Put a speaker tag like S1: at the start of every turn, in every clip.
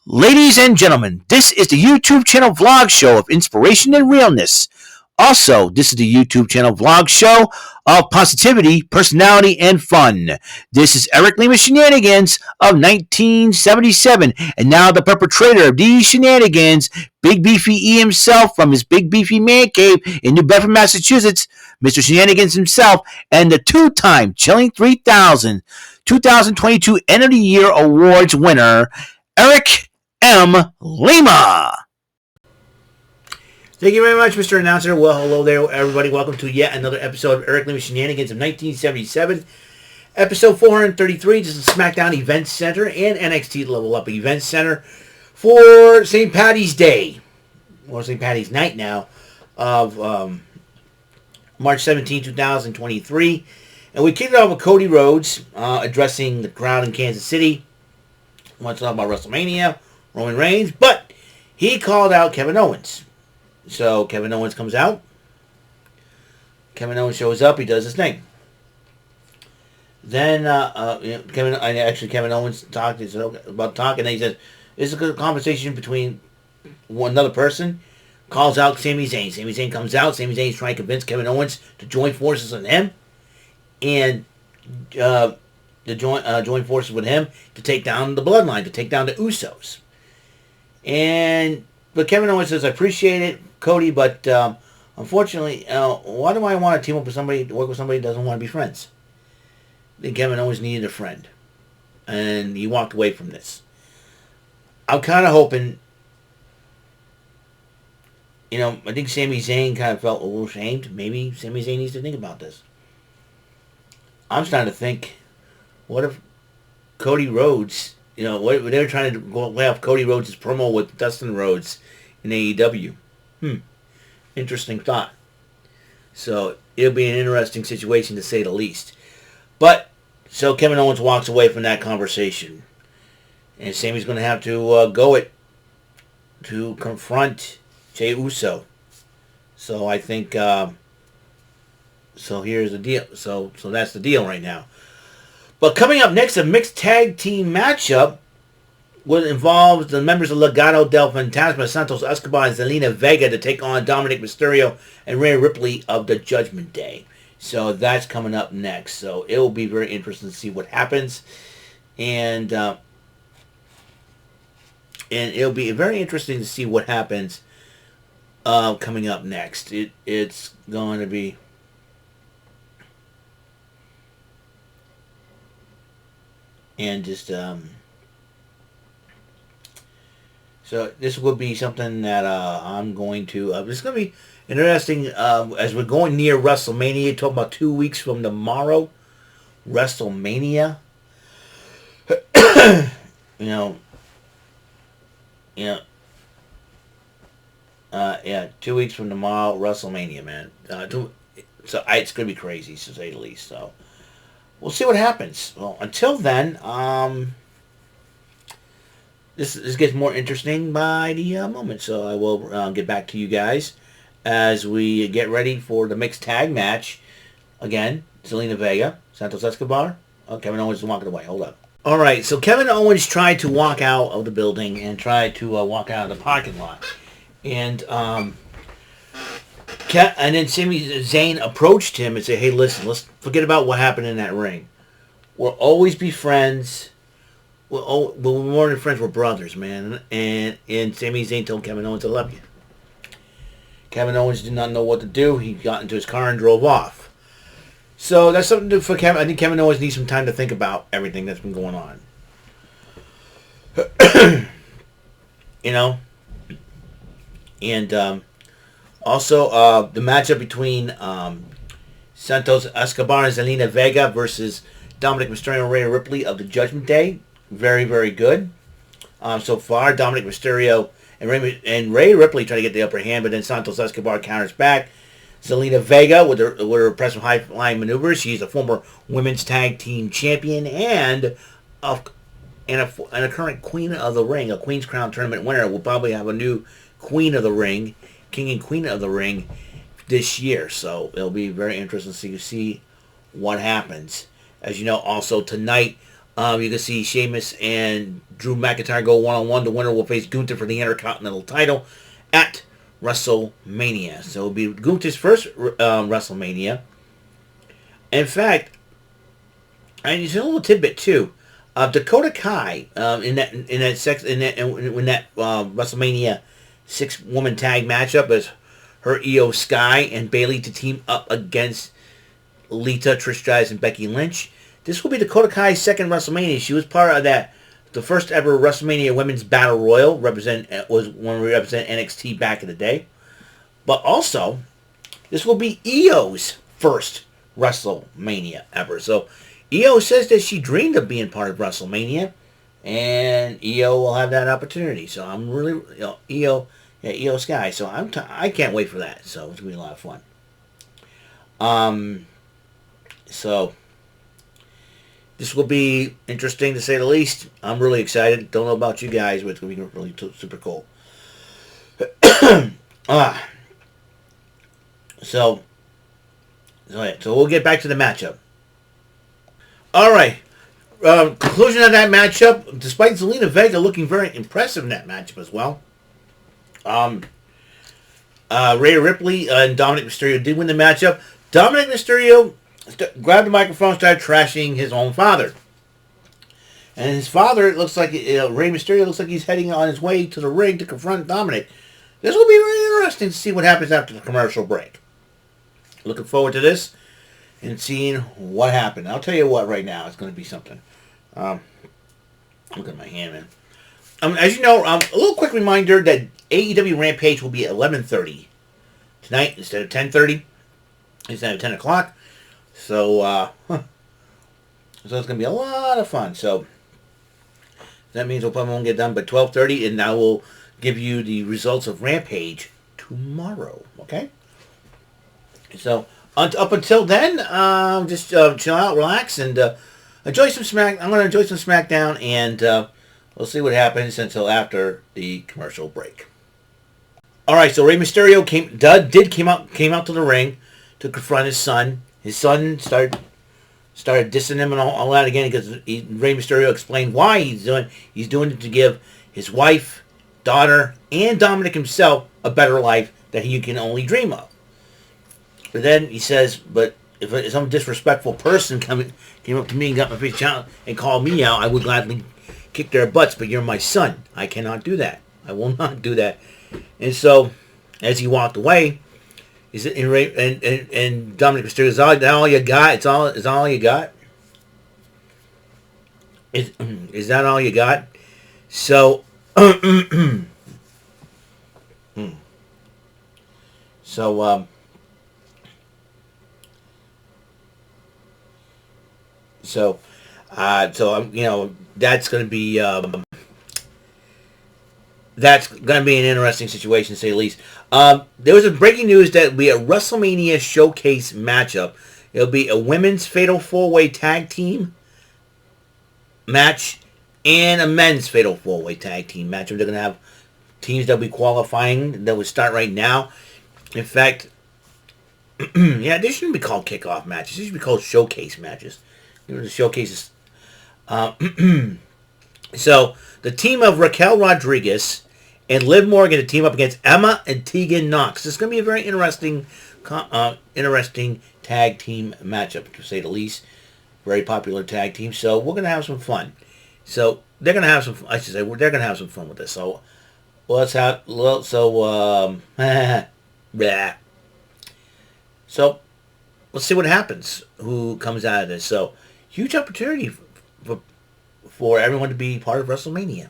S1: Ladies and gentlemen, this is the YouTube channel vlog show of inspiration and realness. Also, this is the YouTube channel vlog show of positivity, personality, and fun. This is Eric Lima Shenanigans of 1977, and now the perpetrator of these shenanigans, Big Beefy E himself from his Big Beefy Man Cave in New Bedford, Massachusetts, Mr. Shenanigans himself, and the two-time Chilling 3000 2022 End of the Year Awards winner, Eric M. Lima. Thank you very much, Mr. Announcer. Well, hello there, everybody. Welcome to yet another episode of Eric Lima Shenanigans of 1977. Episode 433. This is SmackDown Event Center and NXT Level Up Event Center for St. Patty's Day, or St. Patty's Night now, of March 17, 2023. And we kicked it off with Cody Rhodes addressing the crowd in Kansas City. I want to talk about WrestleMania, Roman Reigns, but he called out Kevin Owens. So Kevin Owens comes out. Kevin Owens shows up. He does his thing. Then Kevin Owens talked about talking. And he says, "This is a good conversation between another person." Calls out Sami Zayn. Sami Zayn comes out. Sami Zayn's trying to convince Kevin Owens to join forces with him, and join forces with him to take down the Bloodline, to take down the Usos. But Kevin Owens says, "I appreciate it, Cody, but unfortunately, why do I want to team up with somebody, to work with somebody who doesn't want to be friends?" Then Kevin Owens needed a friend, and he walked away from this. I'm kind of hoping, I think Sami Zayn kind of felt a little ashamed. Maybe Sami Zayn needs to think about this. I'm starting to think, what if Cody Rhodes, what they were trying to go lay off Cody Rhodes' promo with Dustin Rhodes in AEW. Interesting thought. So it'll be an interesting situation to say the least. But so Kevin Owens walks away from that conversation, and Sami's going to have to go it to confront Jey Uso. So I think. So here's the deal. So that's the deal right now. But coming up next, a mixed tag team matchup will involve the members of Legado del Fantasma, Santos Escobar, and Zelina Vega to take on Dominic Mysterio and Rhea Ripley of the Judgment Day. So that's coming up next. So it will be very interesting to see what happens. And it'll be very interesting to see what happens coming up next. It's going to be... And just, so this will be something that I'm going to, it's going to be interesting as we're going near WrestleMania, talking about 2 weeks from tomorrow, WrestleMania. 2 weeks from tomorrow, WrestleMania, man. So it's going to be crazy, to say the least, so. We'll see what happens. Well, until then, this gets more interesting by the moment. So I will get back to you guys as we get ready for the mixed tag match. Again, Zelina Vega, Santos Escobar. Oh, Kevin Owens is walking away. Hold up. All right, so Kevin Owens tried to walk out of the building and tried to walk out of the parking lot. And then Sami Zayn approached him and said, "Hey, listen, let's forget about what happened in that ring. We'll always be friends. We're more than friends. We're brothers, man." And Sami Zayn told Kevin Owens, "I love you." Kevin Owens did not know what to do. He got into his car and drove off. So that's something to do for Kevin. I think Kevin Owens needs some time to think about everything that's been going on. And also, the matchup between Santos Escobar and Zelina Vega versus Dominic Mysterio and Rhea Ripley of the Judgment Day. Very, very good. So far, Dominic Mysterio and Rhea Ripley try to get the upper hand, but then Santos Escobar counters back. Zelina Vega with her impressive high-flying maneuvers. She's a former women's tag team champion and a current Queen of the Ring, a Queen's Crown tournament winner. Will probably have a new Queen of the Ring, King and Queen of the Ring this year. So it'll be very interesting to see what happens. As you know, also tonight You can see Sheamus and Drew McIntyre go one-on-one. The winner will face Gunther for the Intercontinental title at WrestleMania. So it'll be Gunther's first WrestleMania. In fact, and there's a little tidbit too. Dakota Kai in that WrestleMania 6-woman tag matchup as her Io Sky and Bayley to team up against Lita, Trish Stratus, and Becky Lynch. This will be Dakota Kai's second WrestleMania. She was part of the first ever WrestleMania Women's Battle Royal. Was when we represent NXT back in the day. But also, this will be Io's first WrestleMania ever. So, Io says that she dreamed of being part of WrestleMania, and Io will have that opportunity. So I'm really, Io Sky. So I can't wait for that. So it's gonna be a lot of fun. So this will be interesting to say the least. I'm really excited. Don't know about you guys, but it's gonna be really super cool. So we'll get back to the matchup. All right. Conclusion of that matchup. Despite Zelina Vega looking very impressive in that matchup as well. Rhea Ripley and Dominic Mysterio did win the matchup. Dominic Mysterio grabbed the microphone and started trashing his own father. And his father, it looks like, Rey Mysterio looks like he's heading on his way to the ring to confront Dominic. This will be very interesting to see what happens after the commercial break. Looking forward to this and seeing what happened. I'll tell you what, right now, it's going to be something. Look at my hand, man. As you know, a little quick reminder that AEW Rampage will be at 11:30 tonight instead of 10:30. Instead of 10 o'clock. So, so it's going to be a lot of fun. So, that means we'll probably won't get done by 12:30, and I will give you the results of Rampage tomorrow. Okay? So, up until then, just chill out, relax, and enjoy some I'm going to enjoy some SmackDown, and we'll see what happens until after the commercial break. All right, so Rey Mysterio came out to the ring to confront his son. His son started dissing him and all that again because Rey Mysterio explained why he's doing it to give his wife, daughter, and Dominic himself a better life that he can only dream of. But then he says, but if some disrespectful person came up to me and got my face down and called me out, I would gladly kick their butts, but you're my son. I cannot do that. I will not do that. And so, as he walked away, and Dominic Mysterio, is that all you got? Is all you got? Is that all you got? So, that's going to be an interesting situation, to say the least. There was a breaking news that will be a WrestleMania Showcase matchup. It'll be a women's Fatal 4-Way Tag Team match and a men's Fatal 4-Way Tag Team match. They're going to have teams that will be qualifying that will start right now. In fact, yeah, they shouldn't be called kickoff matches. They should be called showcase matches. The showcases. So, the team of Raquel Rodriguez and Liv Morgan to team up against Emma and Tegan Knox. This is going to be a very interesting tag team matchup, to say the least. Very popular tag team. So we're going to have some fun. So they're going to have some. They're going to have some fun with this. So let's have. So So let's see what happens. Who comes out of this? So huge opportunity for everyone to be part of WrestleMania.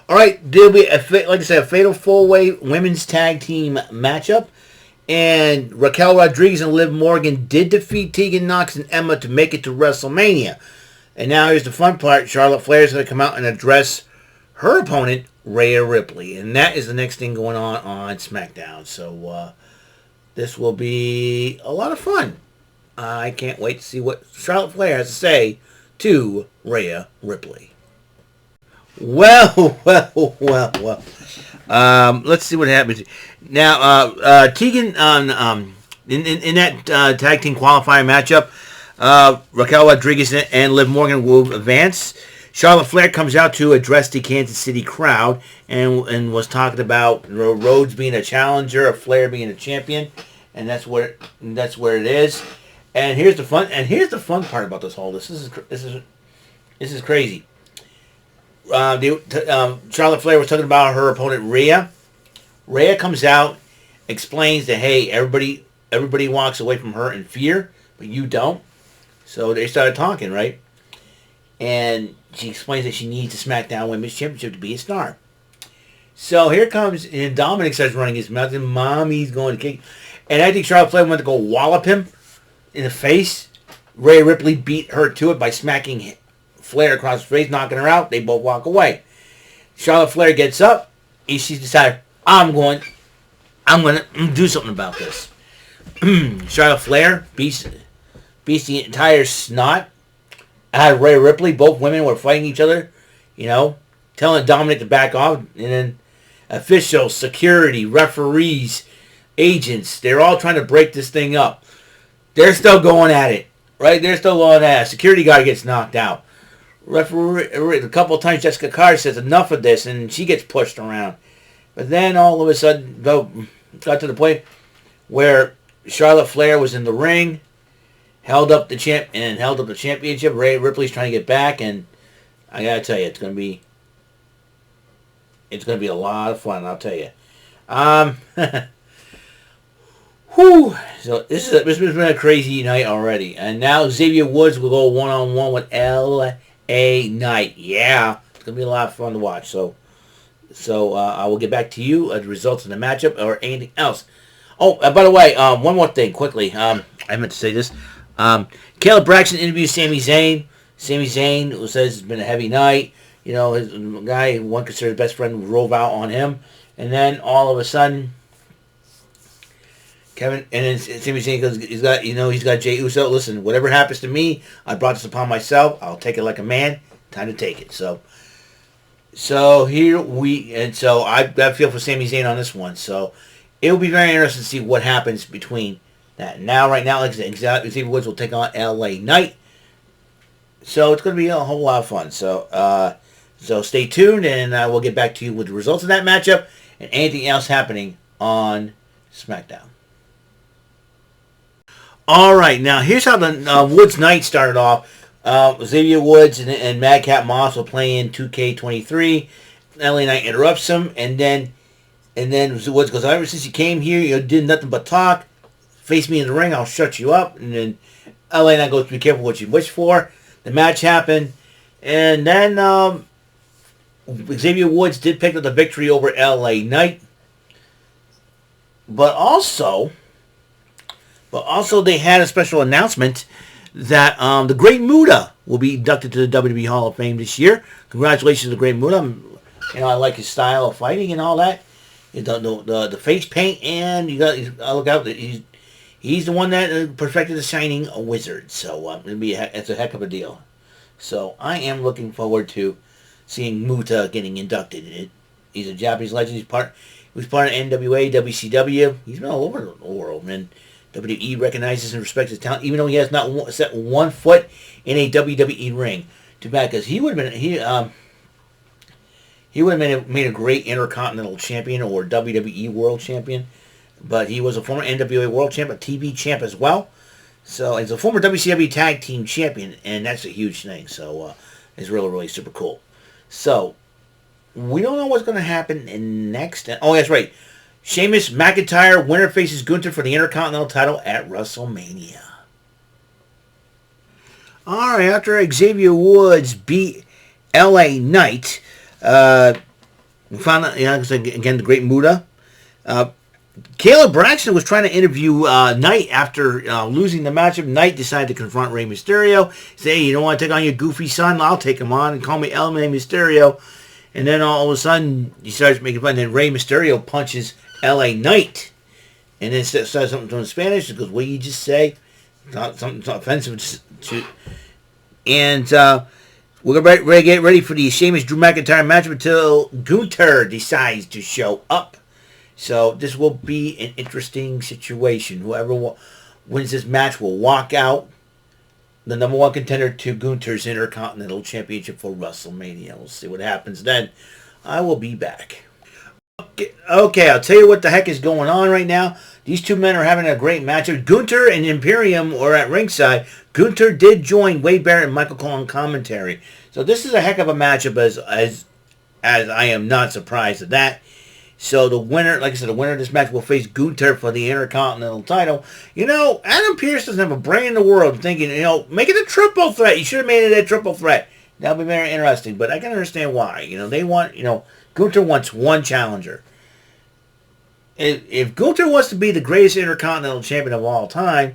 S1: All right, there'll be, like I said, a Fatal 4-Way Women's Tag Team matchup. And Raquel Rodriguez and Liv Morgan did defeat Tegan Knox and Emma to make it to WrestleMania. And now here's the fun part. Charlotte Flair is going to come out and address her opponent, Rhea Ripley. And that is the next thing going on SmackDown. So this will be a lot of fun. I can't wait to see what Charlotte Flair has to say to Rhea Ripley. Well. Let's see what happens. Now, Tegan, in that tag team qualifying matchup, Raquel Rodriguez and Liv Morgan will advance. Charlotte Flair comes out to address the Kansas City crowd and was talking about Rhodes being a challenger, a Flair being a champion, and that's where it is. And here's the fun part about this whole. This is crazy. Charlotte Flair was talking about her opponent Rhea. Rhea comes out, explains that hey, everybody walks away from her in fear, but you don't. So they started talking, right? And she explains that she needs the SmackDown Women's Championship to be a star. So here comes, and Dominic starts running his mouth, and Mommy's going to kick. And I think Charlotte Flair went to go wallop him in the face. Rhea Ripley beat her to it by smacking Flair across the face, knocking her out. They both walk away. Charlotte Flair gets up, and she's decided, I'm going to do something about this. Charlotte Flair beats the entire snot out of Rhea Ripley. Both women were fighting each other, telling Dominic to back off. And then officials, security, referees, agents, they're all trying to break this thing up. They're still going at it, right? They're still going at it. Security guard gets knocked out. Referee, a couple of times Jessica Carr says enough of this, and she gets pushed around. But then all of a sudden, got to the point where Charlotte Flair was in the ring, held up the championship. Rhea Ripley's trying to get back, and I gotta tell you, it's gonna be a lot of fun. I'll tell you. Whew. So this has been a crazy night already, and now Xavier Woods will go one-on-one with L.A. Knight. Yeah, it's gonna be a lot of fun to watch. So I will get back to you the results of the matchup or anything else. Oh, by the way, one more thing quickly. I meant to say this. Caleb Braxton interviews Sami Zayn. Sami Zayn, who says it's been a heavy night. His guy, one considered best friend, drove out on him. And then all of a sudden, Sami Zayn goes, he's got Jey Uso. Listen, whatever happens to me, I brought this upon myself. I'll take it like a man. Time to take it. So I feel for Sami Zayn on this one. So it'll be very interesting to see what happens between that. Right now, like I said, Xavier Woods will take on L.A. Knight. So it's going to be a whole lot of fun. So stay tuned, and we'll get back to you with the results of that matchup and anything else happening on SmackDown. All right, now here's how the Woods night started off. Xavier Woods and Madcap Moss will play in 2K23. LA Knight interrupts him, and then Woods goes, ever since you came here, you did nothing but talk. Face me in the ring, I'll shut you up. And then LA Knight goes, be careful what you wish for. The match happened, and then Xavier Woods did pick up the victory over LA Knight. But also they had a special announcement that the Great Muta will be inducted to the WWE Hall of Fame this year. Congratulations to the Great Muta. I like his style of fighting and all that. The face paint, and you got to look out. He's the one that perfected the Shining Wizard. So it's a heck of a deal. So I am looking forward to seeing Muta getting inducted. He's a Japanese legend. He was part of NWA, WCW. He's been all over the world, man. WWE recognizes and respects his talent, even though he has not set one foot in a WWE ring. Too bad, because he would have made a great Intercontinental Champion or WWE World Champion. But he was a former NWA World Champ, a TV champ as well. So he's a former WCW Tag Team Champion, and that's a huge thing. So it's really, really super cool. So we don't know what's going to happen next. Oh, that's right. Sheamus McIntyre, winner faces Gunther for the Intercontinental title at WrestleMania. All right, after Xavier Woods beat LA Knight, we found out, again, the Great Muta. Caleb Braxton was trying to interview Knight after losing the matchup. Knight decided to confront Rey Mysterio. Say, hey, you don't want to take on your goofy son? I'll take him on and call me El Mysterio. And then all of a sudden, he starts making fun. And then Rey Mysterio punches LA Knight. And then says something to him in Spanish. He goes, what did you just say? Something offensive. And we're going to get ready for the Sheamus Drew McIntyre matchup until Gunther decides to show up. So this will be an interesting situation. Whoever wins this match will walk out the number one contender to Gunther's Intercontinental Championship for WrestleMania. We'll see what happens then. I will be back. Okay, I'll tell you what the heck is going on right now. These two men are having a great matchup. Gunther and Imperium are at ringside. Gunther did join Wade Barrett and Michael Cole on commentary. So this is a heck of a matchup as I am not surprised at that. So the winner, like I said, the winner of this match will face Gunther for the Intercontinental title. You know, Adam Pearce doesn't have a brain in the world thinking, you know, make it a triple threat. You should have made it a triple threat. That'll be very interesting. But I can understand why. You know, they want, you know, Gunther wants one challenger. If Gunther wants to be the greatest Intercontinental Champion of all time,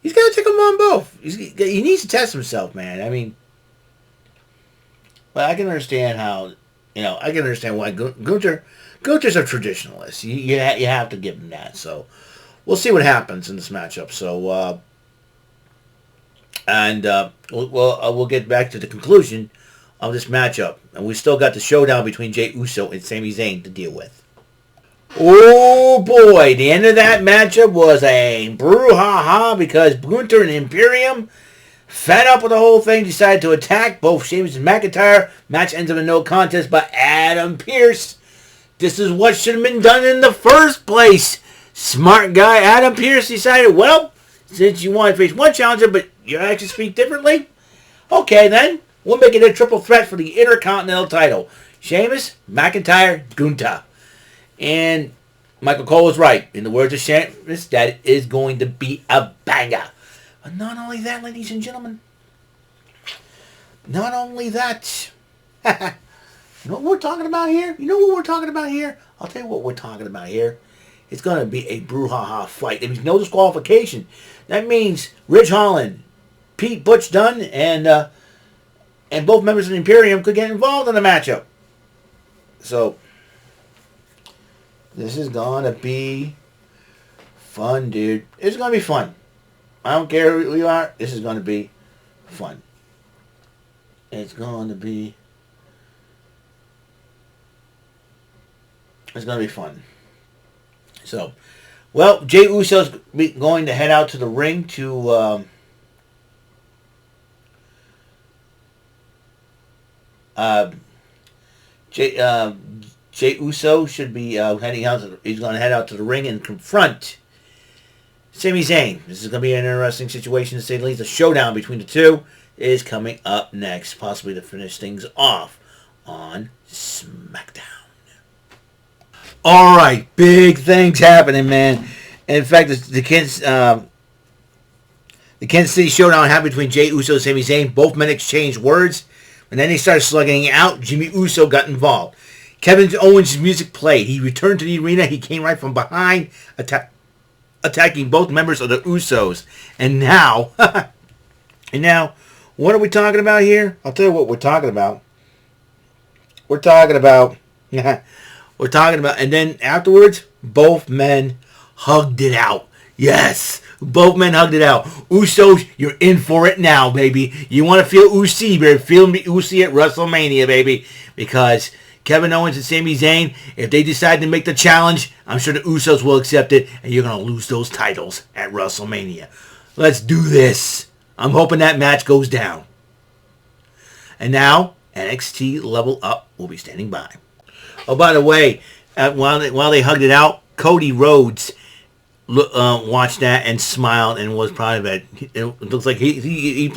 S1: he's got to take them on both. He needs to test himself, man. I mean, but I can understand how, you know, I can understand why Gunther's a traditionalist. You have to give him that. So we'll see what happens in this matchup. So we'll get back to the conclusion of this matchup, and we still got the showdown between Jey Uso and Sami Zayn to deal with. Oh boy, the end of that matchup was a brouhaha because Gunther and Imperium, fed up with the whole thing, decided to attack both Sheamus and McIntyre. Match ends up in no contest by Adam Pearce. This is what should have been done in the first place. Smart guy Adam Pearce decided, well, since you want to face one challenger, but you actually speak differently, okay then, we'll make it a triple threat for the Intercontinental title. Sheamus, McIntyre, Gunther. And Michael Cole was right. In the words of Sheamus, that is going to be a banger. But not only that, ladies and gentlemen. Not only that. You know what we're talking about here? I'll tell you what we're talking about here. It's going to be a brouhaha fight. That means no disqualification. That means Ridge Holland, Pete Butch Dunne, and both members of the Imperium could get involved in the matchup. So this is going to be fun, dude. It's going to be fun. I don't care who you are. This is going to be fun. It's going to be fun. So, well, Jey Uso's going to head out to the ring to Jey Uso should be heading out. He's going to head out to the ring and confront Sami Zayn. This is going to be an interesting situation to say the least. A showdown between the two is coming up next, possibly to finish things off on SmackDown. All right, big things happening, man. In fact, the Kansas City Showdown happened between Jey Uso and Sami Zayn. Both men exchanged words, and then they started slugging it out. Jimmy Uso got involved. Kevin Owens' music played. He returned to the arena. He came right from behind, attacking both members of the Usos. And now, what are we talking about here? I'll tell you what we're talking about. We're talking about, and then afterwards, both men hugged it out. Yes, both men hugged it out. Usos, you're in for it now, baby. You want to feel Usi, baby. Feel me Usi at WrestleMania, baby. Because Kevin Owens and Sami Zayn, if they decide to make the challenge, I'm sure the Usos will accept it, and you're going to lose those titles at WrestleMania. Let's do this. I'm hoping that match goes down. And now, NXT Level Up will be standing by. Oh, by the way, while they hugged it out, Cody Rhodes watched that and smiled and was proud of it. It looks like he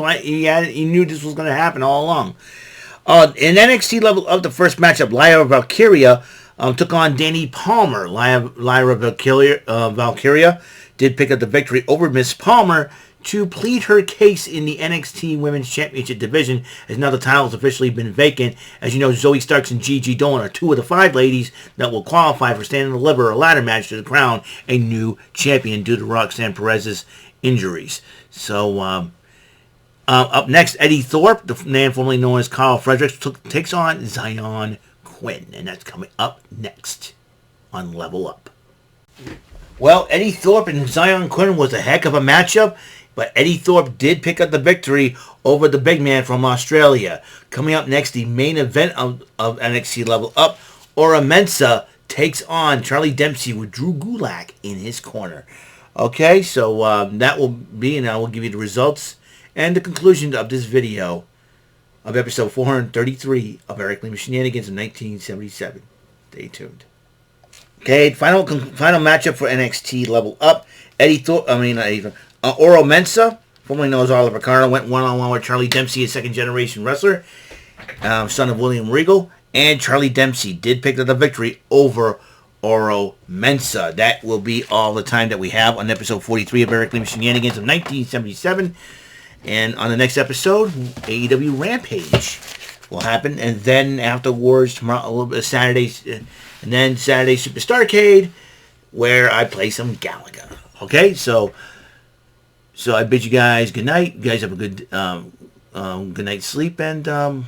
S1: knew this was going to happen all along. In NXT Level Up, the first matchup, Lyra Valkyria took on Danny Palmer. Lyra Valkyria did pick up the victory over Miss Palmer to plead her case in the NXT Women's Championship division, as now the title has officially been vacant. As you know, Zoe Starks and Gigi Dolan are two of the 5 ladies that will qualify for standing and deliver a ladder match to crown a new champion due to Roxanne Perez's injuries. So, up next, Eddie Thorpe, the man formerly known as Carl Fredericks, takes on Zion Quinn, and that's coming up next on Level Up. Well, Eddie Thorpe and Zion Quinn was a heck of a matchup, but Eddie Thorpe did pick up the victory over the big man from Australia. Coming up next, the main event of NXT Level Up, Ora Mensah takes on Charlie Dempsey with Drew Gulak in his corner. Okay, so that will be, and I will give you the results and the conclusion of this video of episode 433 of Eric Lima Shenanigans in 1977. Stay tuned. Okay, final matchup for NXT Level Up. Oro Mensah, formerly known as Oliver Carter, went one-on-one with Charlie Dempsey, a second-generation wrestler, son of William Regal, and Charlie Dempsey did pick up the victory over Oro Mensah. That will be all the time that we have on episode 43 of Eric Lima Shenanigans of 1977. And on the next episode, AEW Rampage will happen. And then afterwards, tomorrow, a little bit of Saturday, and then Saturday Super Starrcade, where I play some Galaga. Okay, so I bid you guys good night. You guys have a good night's sleep, and I'll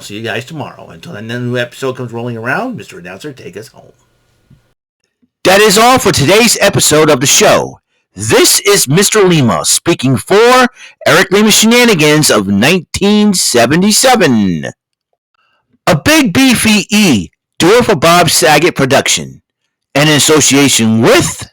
S1: see you guys tomorrow. Until then, the new episode comes rolling around. Mr. Announcer, take us home. That is all for today's episode of the show. This is Mr. Lima speaking for Eric Lima Shenanigans of 1977. A Big Beefy E, do for Bob Saget production, and in association with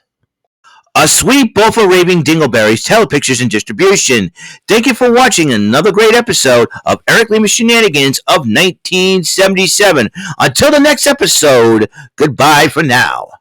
S1: A Sweet Bowl for Raving Dingleberries Telepictures and Distribution. Thank you for watching another great episode of Eric Lima Shenanigans of 1977. Until the next episode, goodbye for now.